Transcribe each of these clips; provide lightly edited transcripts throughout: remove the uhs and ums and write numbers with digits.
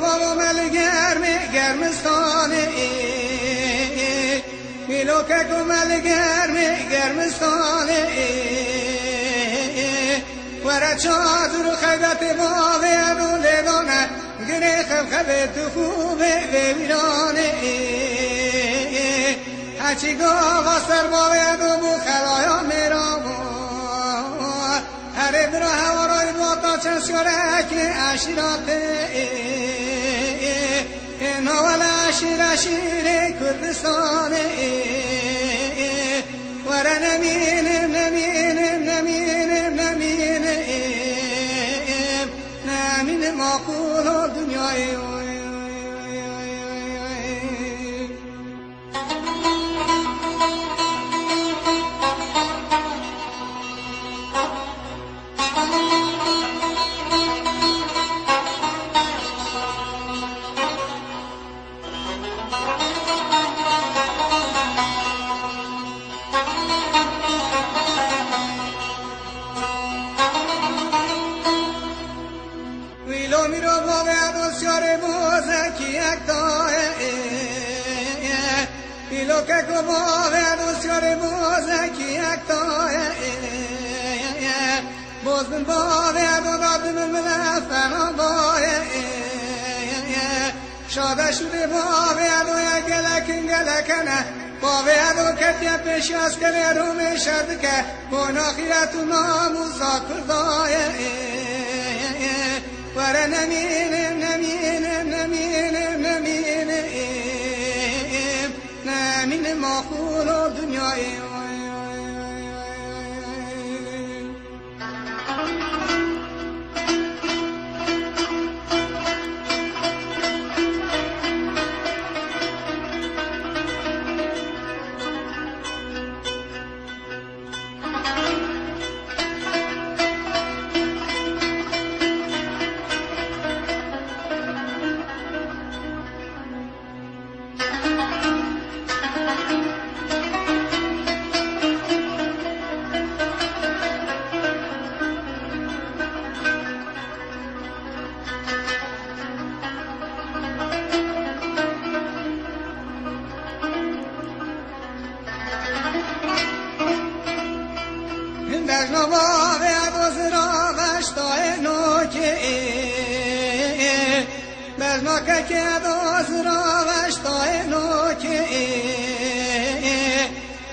بابا مل گرمستانه میلو که کمل گرمستانه ورا چادر خیبت باوه دوله دانه گره خبت خوبه ویرانه هچی گاوا سر باوه دو بو خلایا میرام هر درا هوارای باتا چنسکاره که عشیراته نوال عشیر کردستانه ورا نمینم معقول دنیای ویلو میرو باوه دوستیار بوزکی یک دایه ویلو که کو باوه دوستیار بوزکی یک دایه بوزن باوه دو دادم ملفنا بایه شاده شده باوه دو یک گلکنه باوه دو کتیه پیشی از کنه رو میشد که گناخیرتو ناموزا کردایه ورا نمینم معقول دنیای بجنا باوه دوز را وشتای نوکه بجنا که دوز را وشتای نوکه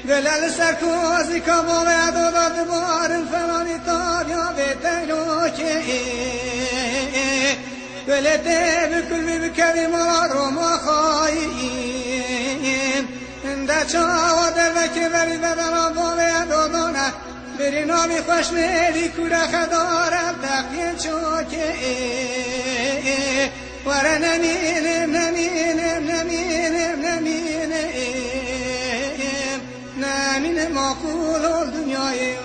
گلل سرکوزی که باوه دو داد بارن فلانی تابیا بیتای نوکه گلته بکل بکوی مرا رو ما خواهیم در چاوا در وکی بری بدن باوه دو دانه بری نامی خوش میری کوره خدارم دقیق چوکه ورا نمینم معقول دنیای